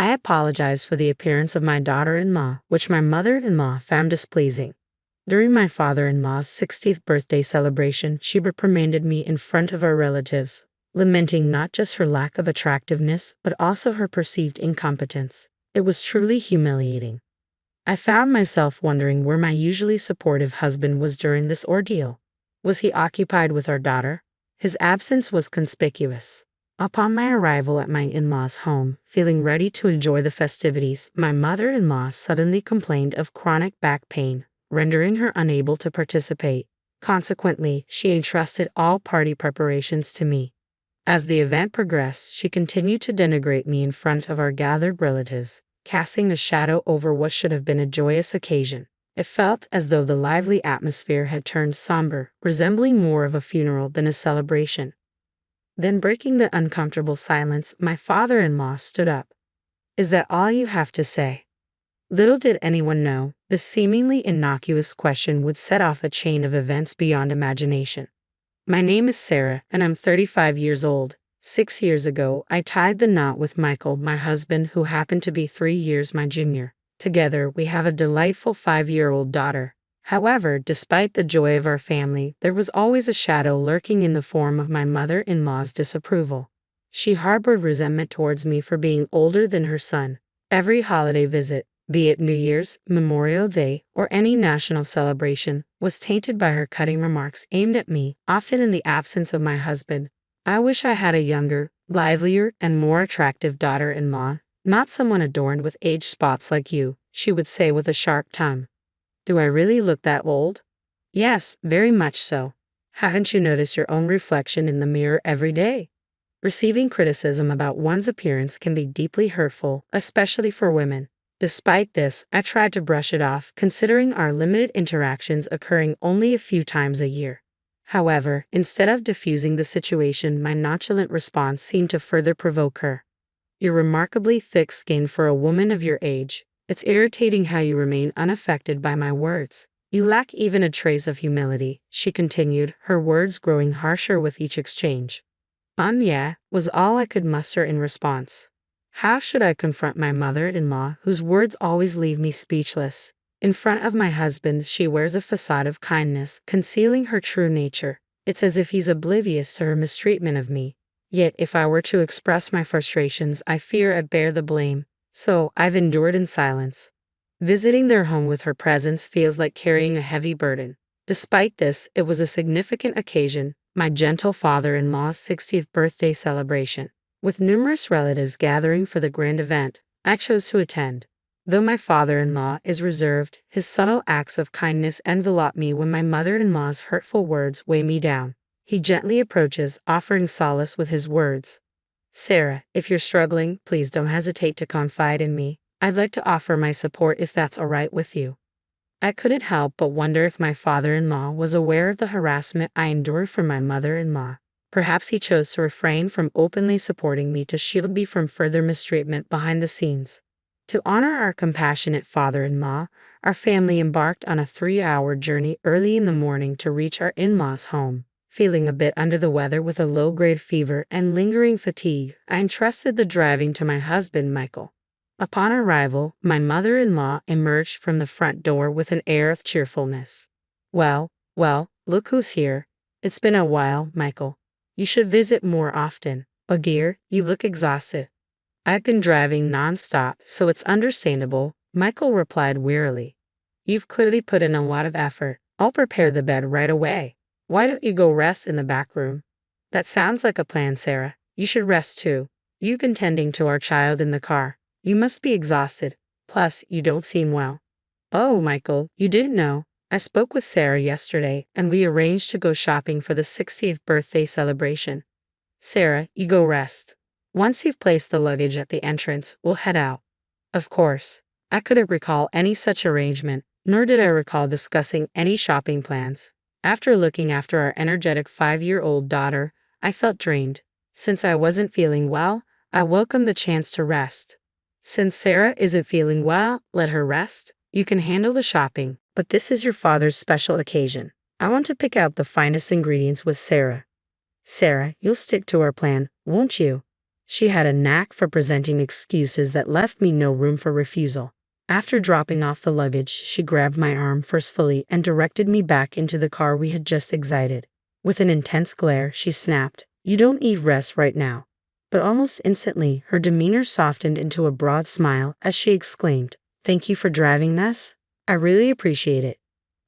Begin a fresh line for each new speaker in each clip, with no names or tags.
I apologized for the appearance of my daughter-in-law, which my mother-in-law found displeasing. During my father-in-law's 60th birthday celebration, she reprimanded me in front of our relatives, lamenting not just her lack of attractiveness, but also her perceived incompetence. It was truly humiliating. I found myself wondering where my usually supportive husband was during this ordeal. Was he occupied with our daughter? His absence was conspicuous. Upon my arrival at my in-laws' home, feeling ready to enjoy the festivities, my mother-in-law suddenly complained of chronic back pain, rendering her unable to participate. Consequently, she entrusted all party preparations to me. As the event progressed, she continued to denigrate me in front of our gathered relatives, casting a shadow over what should have been a joyous occasion. It felt as though the lively atmosphere had turned somber, resembling more of a funeral than a celebration. Then, breaking the uncomfortable silence, my father-in-law stood up. "Is that all you have to say?" Little did anyone know, this seemingly innocuous question would set off a chain of events beyond imagination. "My name is Sarah, and I'm 35 years old. 6 years ago, I tied the knot with Michael, my husband, who happened to be 3 years my junior. Together, we have a delightful 5-year-old daughter. However, despite the joy of our family, there was always a shadow lurking in the form of my mother-in-law's disapproval. She harbored resentment towards me for being older than her son. Every holiday visit, be it New Year's, Memorial Day, or any national celebration, was tainted by her cutting remarks aimed at me, often in the absence of my husband. I wish I had a younger, livelier, and more attractive daughter-in-law, not someone adorned with age spots like you," she would say with a sharp tongue. "Do I really look that old?" "Yes, very much so. Haven't you noticed your own reflection in the mirror every day?" Receiving criticism about one's appearance can be deeply hurtful, especially for women. Despite this, I tried to brush it off, considering our limited interactions occurring only a few times a year. However, instead of diffusing the situation, my nonchalant response seemed to further provoke her. "You're remarkably thick-skinned for a woman of your age. It's irritating how you remain unaffected by my words. You lack even a trace of humility," she continued, her words growing harsher with each exchange. Yeah," was all I could muster in response. How should I confront my mother-in-law, whose words always leave me speechless? In front of my husband, she wears a facade of kindness, concealing her true nature. It's as if he's oblivious to her mistreatment of me. Yet, if I were to express my frustrations, I fear I'd bear the blame. So, I've endured in silence. Visiting their home with her presence feels like carrying a heavy burden. Despite this, it was a significant occasion, my gentle father-in-law's 60th birthday celebration. With numerous relatives gathering for the grand event, I chose to attend. Though my father-in-law is reserved, his subtle acts of kindness envelop me when my mother-in-law's hurtful words weigh me down. He gently approaches, offering solace with his words. "Sarah, if you're struggling, please don't hesitate to confide in me. I'd like to offer my support if that's all right with you." I couldn't help but wonder if my father-in-law was aware of the harassment I endured from my mother-in-law. Perhaps he chose to refrain from openly supporting me to shield me from further mistreatment behind the scenes. To honor our compassionate father-in-law, our family embarked on a 3-hour journey early in the morning to reach our in-laws' home. Feeling a bit under the weather with a low-grade fever and lingering fatigue, I entrusted the driving to my husband, Michael. Upon arrival, my mother-in-law emerged from the front door with an air of cheerfulness. Well, look who's here. It's been a while, Michael. You should visit more often. Oh dear, you look exhausted." "I've been driving non-stop, so it's understandable," Michael replied wearily. "You've clearly put in a lot of effort. I'll prepare the bed right away. Why don't you go rest in the back room?" "That sounds like a plan, Sarah. You should rest too. You've been tending to our child in the car. You must be exhausted. Plus, you don't seem well." "Oh, Michael, you didn't know. I spoke with Sarah yesterday, and we arranged to go shopping for the 60th birthday celebration." "Sarah, you go rest. Once you've placed the luggage at the entrance, we'll head out." Of course, I couldn't recall any such arrangement, nor did I recall discussing any shopping plans. After looking after our energetic 5-year-old daughter, I felt drained. Since I wasn't feeling well, I welcomed the chance to rest. "Since Sarah isn't feeling well, let her rest. You can handle the shopping, but this is your father's special occasion. I want to pick out the finest ingredients with Sarah." "Sarah, you'll stick to our plan, won't you?" She had a knack for presenting excuses that left me no room for refusal. After dropping off the luggage, she grabbed my arm forcefully and directed me back into the car we had just exited. With an intense glare, she snapped, "You don't need rest right now." But almost instantly, her demeanor softened into a broad smile as she exclaimed, "Thank you for driving us. I really appreciate it."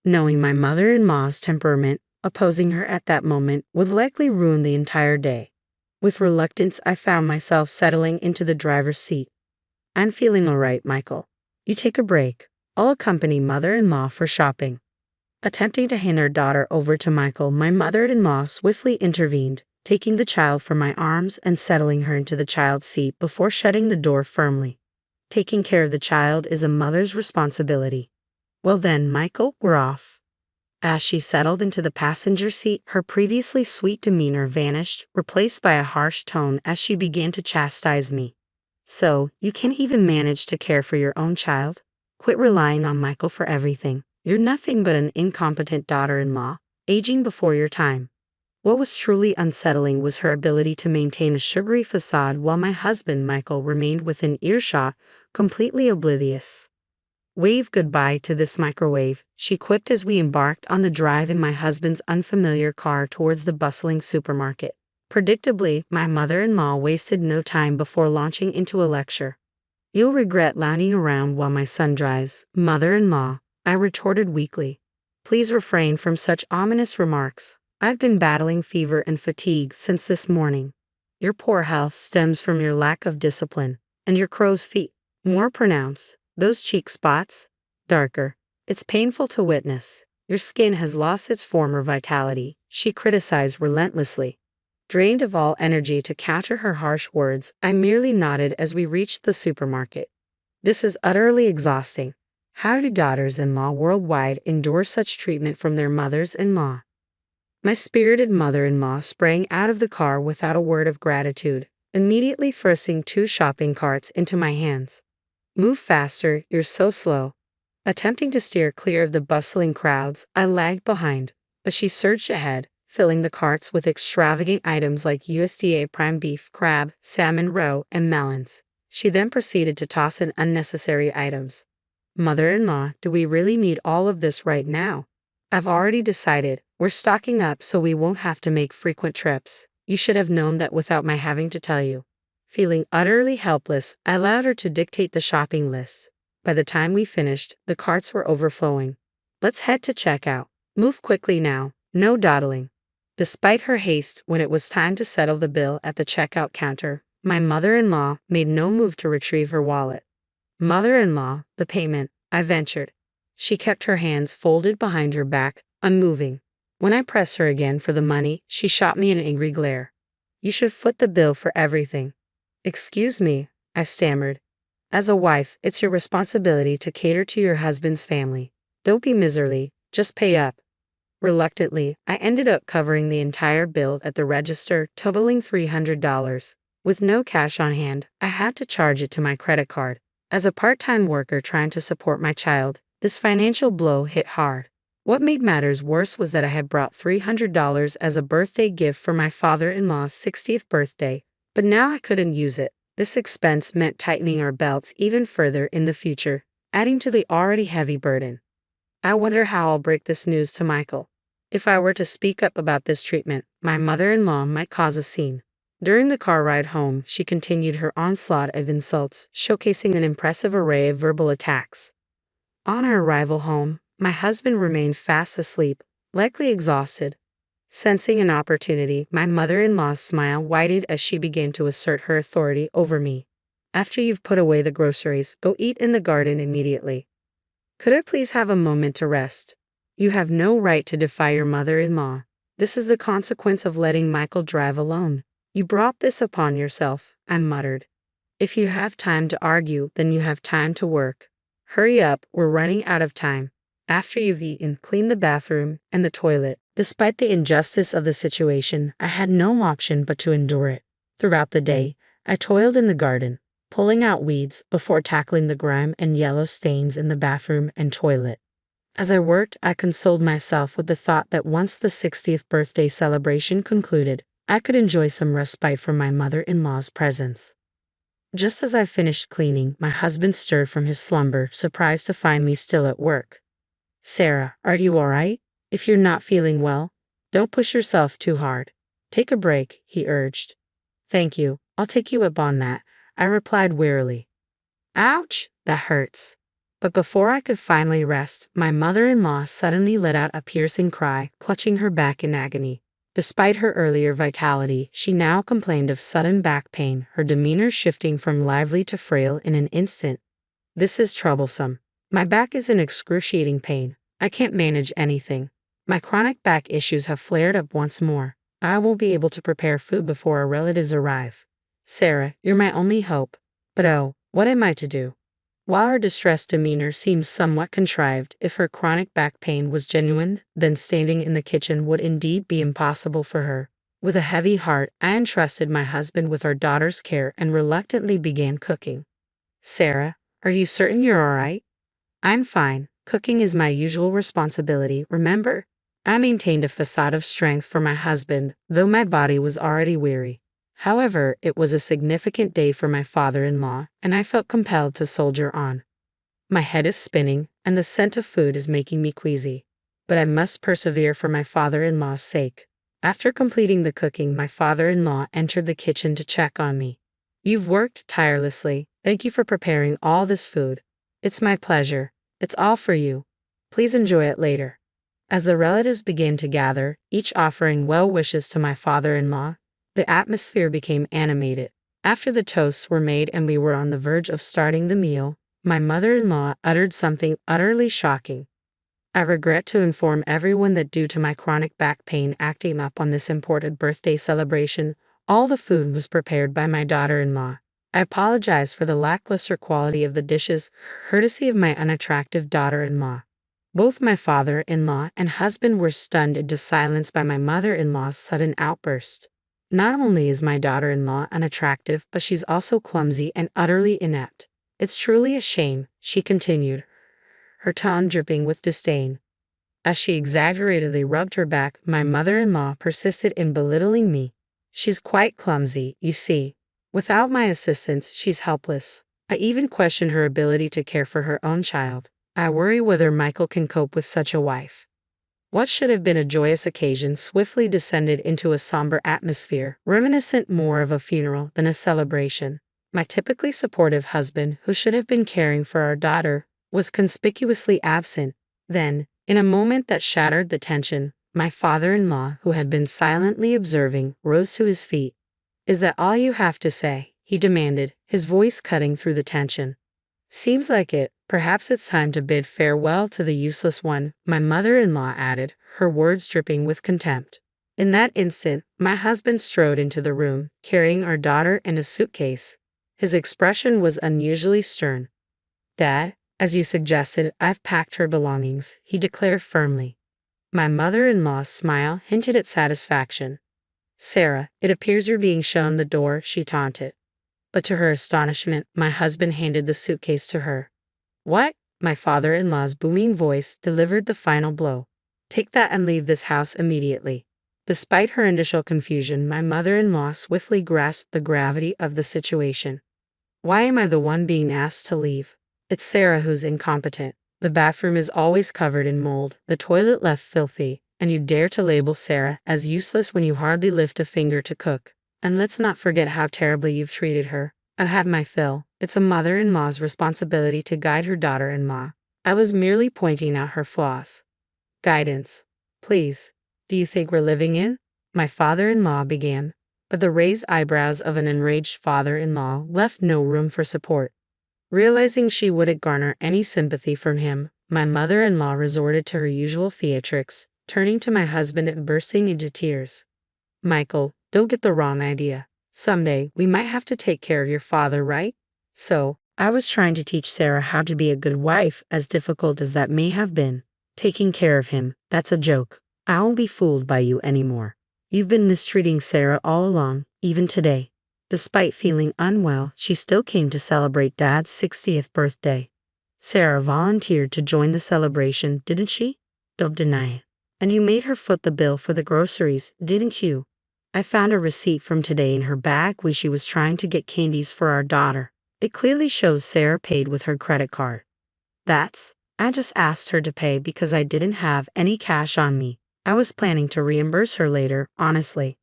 Knowing my mother-in-law's temperament, opposing her at that moment would likely ruin the entire day. With reluctance, I found myself settling into the driver's seat. "I'm feeling all right, Michael. You take a break. I'll accompany mother-in-law for shopping." Attempting to hand her daughter over to Michael, my mother-in-law swiftly intervened, taking the child from my arms and settling her into the child's seat before shutting the door firmly. Taking care of the child is a mother's responsibility. "Well then, Michael, we're off." As she settled into the passenger seat, her previously sweet demeanor vanished, replaced by a harsh tone as she began to chastise me. "So, you can't even manage to care for your own child? Quit relying on Michael for everything. You're nothing but an incompetent daughter-in-law, aging before your time." What was truly unsettling was her ability to maintain a sugary facade while my husband, Michael, remained within earshot, completely oblivious. "Wave goodbye to this microwave," she quipped as we embarked on the drive in my husband's unfamiliar car towards the bustling supermarket. Predictably, my mother-in-law wasted no time before launching into a lecture. "You'll regret lounging around while my son drives, mother-in-law," I retorted weakly. "Please refrain from such ominous remarks. I've been battling fever and fatigue since this morning. Your poor health stems from your lack of discipline, and your crow's feet, more pronounced. Those cheek spots, darker. It's painful to witness. Your skin has lost its former vitality," she criticized relentlessly. Drained of all energy to counter her harsh words, I merely nodded as we reached the supermarket. This is utterly exhausting. How do daughters-in-law worldwide endure such treatment from their mothers-in-law? My spirited mother-in-law sprang out of the car without a word of gratitude, immediately thrusting 2 shopping carts into my hands. "Move faster, you're so slow." Attempting to steer clear of the bustling crowds, I lagged behind, but she surged ahead, filling the carts with extravagant items like USDA prime beef, crab, salmon roe, and melons. She then proceeded to toss in unnecessary items. "Mother-in-law, do we really need all of this right now? I've already decided, we're stocking up so we won't have to make frequent trips. You should have known that without my having to tell you." Feeling utterly helpless, I allowed her to dictate the shopping list. By the time we finished, the carts were overflowing. "Let's head to checkout. Move quickly now, no dawdling." Despite her haste, when it was time to settle the bill at the checkout counter, my mother-in-law made no move to retrieve her wallet. "Mother-in-law, the payment," I ventured. She kept her hands folded behind her back, unmoving. When I pressed her again for the money, she shot me an angry glare. "You should foot the bill for everything." "Excuse me," I stammered. "As a wife, it's your responsibility to cater to your husband's family. Don't be miserly, just pay up." Reluctantly, I ended up covering the entire bill at the register, totaling $300. With no cash on hand, I had to charge it to my credit card. As a part-time worker trying to support my child, this financial blow hit hard. What made matters worse was that I had brought $300 as a birthday gift for my father-in-law's 60th birthday, but now I couldn't use it. This expense meant tightening our belts even further in the future, adding to the already heavy burden. I wonder how I'll break this news to Michael. If I were to speak up about this treatment, my mother-in-law might cause a scene. During the car ride home, she continued her onslaught of insults, showcasing an impressive array of verbal attacks. On our arrival home, my husband remained fast asleep, likely exhausted. Sensing an opportunity, my mother-in-law's smile widened as she began to assert her authority over me. "After you've put away the groceries, go eat in the garden immediately. Could I please have a moment to rest? You have no right to defy your mother-in-law. This is the consequence of letting Michael drive alone. You brought this upon yourself," I muttered. "If you have time to argue, then you have time to work. Hurry up, we're running out of time. After you've eaten, clean the bathroom and the toilet." Despite the injustice of the situation, I had no option but to endure it. Throughout the day, I toiled in the garden, pulling out weeds before tackling the grime and yellow stains in the bathroom and toilet. As I worked, I consoled myself with the thought that once the 60th birthday celebration concluded, I could enjoy some respite from my mother-in-law's presence. Just as I finished cleaning, my husband stirred from his slumber, surprised to find me still at work. Sarah, are you all right? If you're not feeling well, don't push yourself too hard. Take a break, he urged. Thank you, I'll take you up on that, I replied wearily. Ouch, that hurts. But before I could finally rest, my mother-in-law suddenly let out a piercing cry, clutching her back in agony. Despite her earlier vitality, she now complained of sudden back pain, her demeanor shifting from lively to frail in an instant. This is troublesome. My back is in excruciating pain. I can't manage anything. My chronic back issues have flared up once more. I won't be able to prepare food before our relatives arrive. Sarah, you're my only hope. But oh, what am I to do? While her distressed demeanor seemed somewhat contrived, if her chronic back pain was genuine, then standing in the kitchen would indeed be impossible for her. With a heavy heart, I entrusted my husband with our daughter's care and reluctantly began cooking. Sarah, are you certain you're all right? I'm fine. Cooking is my usual responsibility, remember? I maintained a facade of strength for my husband, though my body was already weary. However, it was a significant day for my father-in-law, and I felt compelled to soldier on. My head is spinning, and the scent of food is making me queasy. But I must persevere for my father-in-law's sake. After completing the cooking, my father-in-law entered the kitchen to check on me. You've worked tirelessly. Thank you for preparing all this food. It's my pleasure. It's all for you. Please enjoy it later. As the relatives began to gather, each offering well wishes to my father-in-law, the atmosphere became animated. After the toasts were made and we were on the verge of starting the meal, my mother-in-law uttered something utterly shocking. I regret to inform everyone that due to my chronic back pain acting up on this important birthday celebration, all the food was prepared by my daughter-in-law. I apologize for the lackluster quality of the dishes, courtesy of my unattractive daughter-in-law. Both my father-in-law and husband were stunned into silence by my mother-in-law's sudden outburst. Not only is my daughter-in-law unattractive, but she's also clumsy and utterly inept. It's truly a shame, she continued, her tone dripping with disdain. As she exaggeratedly rubbed her back, my mother-in-law persisted in belittling me. She's quite clumsy, you see. Without my assistance, she's helpless. I even question her ability to care for her own child. I worry whether Michael can cope with such a wife. What should have been a joyous occasion swiftly descended into a somber atmosphere, reminiscent more of a funeral than a celebration. My typically supportive husband, who should have been caring for our daughter, was conspicuously absent. Then, in a moment that shattered the tension, my father-in-law, who had been silently observing, rose to his feet. Is that all you have to say? He demanded, his voice cutting through the tension. Seems like it. Perhaps it's time to bid farewell to the useless one, my mother-in-law added, her words dripping with contempt. In that instant, my husband strode into the room, carrying our daughter in a suitcase. His expression was unusually stern. Dad, as you suggested, I've packed her belongings, he declared firmly. My mother-in-law's smile hinted at satisfaction. Sarah, it appears you're being shown the door, she taunted. But to her astonishment, my husband handed the suitcase to her. What? My father-in-law's booming voice delivered the final blow. Take that and leave this house immediately. Despite her initial confusion, my mother-in-law swiftly grasped the gravity of the situation. Why am I the one being asked to leave? It's Sarah who's incompetent. The bathroom is always covered in mold, the toilet left filthy, and you dare to label Sarah as useless when you hardly lift a finger to cook. And let's not forget how terribly you've treated her. I've had my fill. It's a mother-in-law's responsibility to guide her daughter-in-law. I was merely pointing out her flaws. Guidance. Please. Do you think we're living in? My father-in-law began, but the raised eyebrows of an enraged father-in-law left no room for support. Realizing she wouldn't garner any sympathy from him, my mother-in-law resorted to her usual theatrics, turning to my husband and bursting into tears. Michael, don't get the wrong idea. Someday, we might have to take care of your father, right? So, I was trying to teach Sarah how to be a good wife, as difficult as that may have been. Taking care of him, that's a joke. I won't be fooled by you anymore. You've been mistreating Sarah all along, even today. Despite feeling unwell, she still came to celebrate Dad's 60th birthday. Sarah volunteered to join the celebration, didn't she? Don't deny it. And you made her foot the bill for the groceries, didn't you? I found a receipt from today in her bag when she was trying to get candies for our daughter. It clearly shows Sarah paid with her credit card. I just asked her to pay because I didn't have any cash on me. I was planning to reimburse her later, honestly.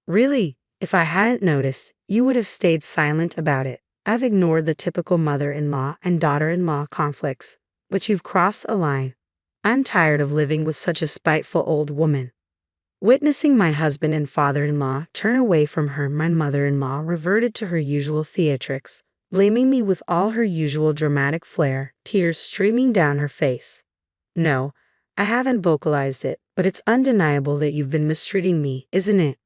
Really? If I hadn't noticed, you would have stayed silent about it. I've ignored the typical mother-in-law and daughter-in-law conflicts, but you've crossed a line. I'm tired of living with such a spiteful old woman. Witnessing my husband and father-in-law turn away from her, my mother-in-law reverted to her usual theatrics, blaming me with all her usual dramatic flair, tears streaming down her face. No, I haven't vocalized it, but it's undeniable that you've been mistreating me, isn't it?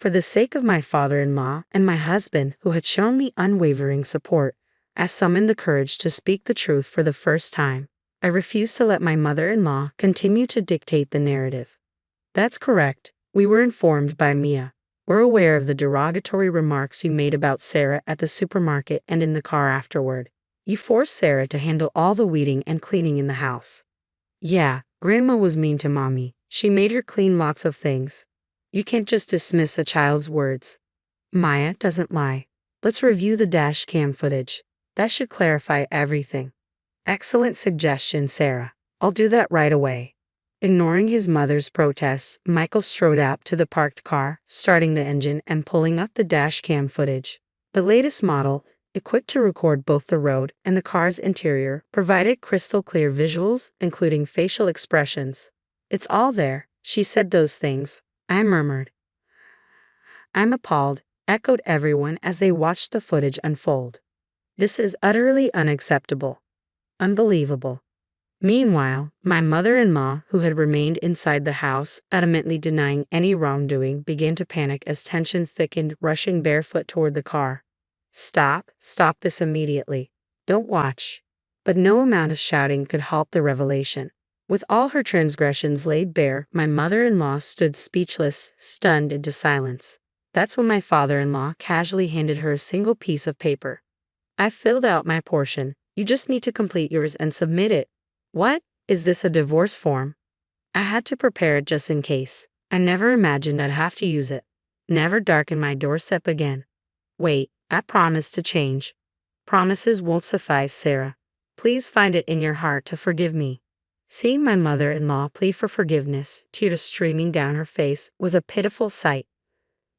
For the sake of my father-in-law and my husband, who had shown me unwavering support, I summoned the courage to speak the truth for the first time. I refused to let my mother-in-law continue to dictate the narrative. That's correct. We were informed by Mia. We're aware of the derogatory remarks you made about Sarah at the supermarket and in the car afterward. You forced Sarah to handle all the weeding and cleaning in the house. Yeah, Grandma was mean to Mommy. She made her clean lots of things. You can't just dismiss a child's words. Maya doesn't lie. Let's review the dash cam footage. That should clarify everything. Excellent suggestion, Sarah. I'll do that right away. Ignoring his mother's protests, Michael strode out to the parked car, starting the engine and pulling up the dash cam footage. The latest model, equipped to record both the road and the car's interior, provided crystal clear visuals, including facial expressions. It's all there. She said those things. I murmured. I'm appalled, echoed everyone as they watched the footage unfold. This is utterly unacceptable. Unbelievable. Meanwhile, my mother-in-law, who had remained inside the house, adamantly denying any wrongdoing, began to panic as tension thickened, rushing barefoot toward the car. Stop this immediately. Don't watch. But no amount of shouting could halt the revelation. With all her transgressions laid bare, my mother-in-law stood speechless, stunned into silence. That's when my father-in-law casually handed her a single piece of paper. I've filled out my portion. You just need to complete yours and submit it. What? Is this a divorce form? I had to prepare it just in case. I never imagined I'd have to use it. Never darken my doorstep again. Wait, I promise to change. Promises won't suffice, Sarah. Please find it in your heart to forgive me. Seeing my mother-in-law plead for forgiveness, tears streaming down her face, was a pitiful sight.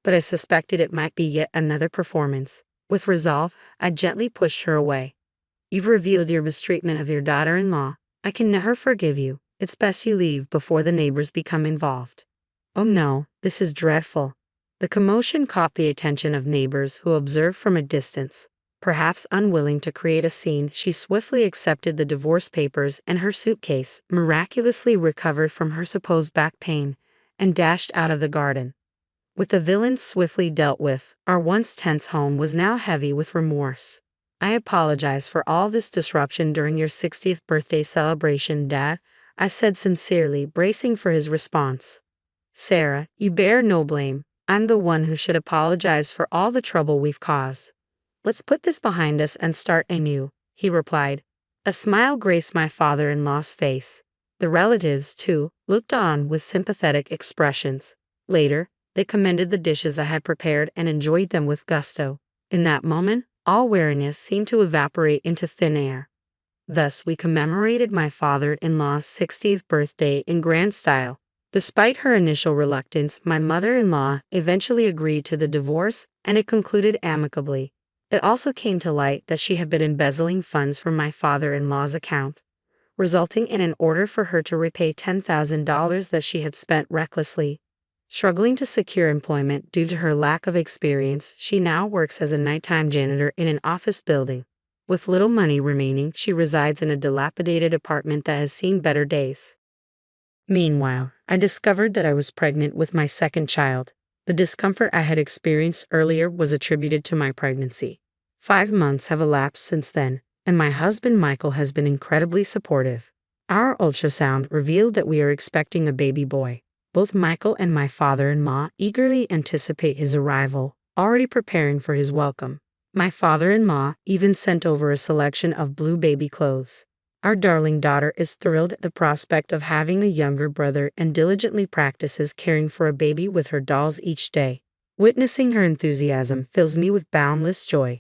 But I suspected it might be yet another performance. With resolve, I gently pushed her away. You've revealed your mistreatment of your daughter-in-law. I can never forgive you. It's best you leave before the neighbors become involved. Oh no, this is dreadful. The commotion caught the attention of neighbors who observed from a distance. Perhaps unwilling to create a scene, she swiftly accepted the divorce papers and her suitcase, miraculously recovered from her supposed back pain, and dashed out of the garden. With the villain swiftly dealt with, our once tense home was now heavy with remorse. I apologize for all this disruption during your 60th birthday celebration, Dad, I said sincerely, bracing for his response. Sarah, you bear no blame. I'm the one who should apologize for all the trouble we've caused. Let's put this behind us and start anew, he replied. A smile graced my father-in-law's face. The relatives, too, looked on with sympathetic expressions. Later, they commended the dishes I had prepared and enjoyed them with gusto. In that moment, all weariness seemed to evaporate into thin air. Thus, we commemorated my father-in-law's 60th birthday in grand style. Despite her initial reluctance, my mother-in-law eventually agreed to the divorce, and it concluded amicably. It also came to light that she had been embezzling funds from my father-in-law's account, resulting in an order for her to repay $10,000 that she had spent recklessly. Struggling to secure employment due to her lack of experience, she now works as a nighttime janitor in an office building. With little money remaining, she resides in a dilapidated apartment that has seen better days. Meanwhile, I discovered that I was pregnant with my second child. The discomfort I had experienced earlier was attributed to my pregnancy. 5 months have elapsed since then, and my husband Michael has been incredibly supportive. Our ultrasound revealed that we are expecting a baby boy. Both Michael and my father-in-law eagerly anticipate his arrival, already preparing for his welcome. My father-in-law even sent over a selection of blue baby clothes. Our darling daughter is thrilled at the prospect of having a younger brother and diligently practices caring for a baby with her dolls each day. Witnessing her enthusiasm fills me with boundless joy.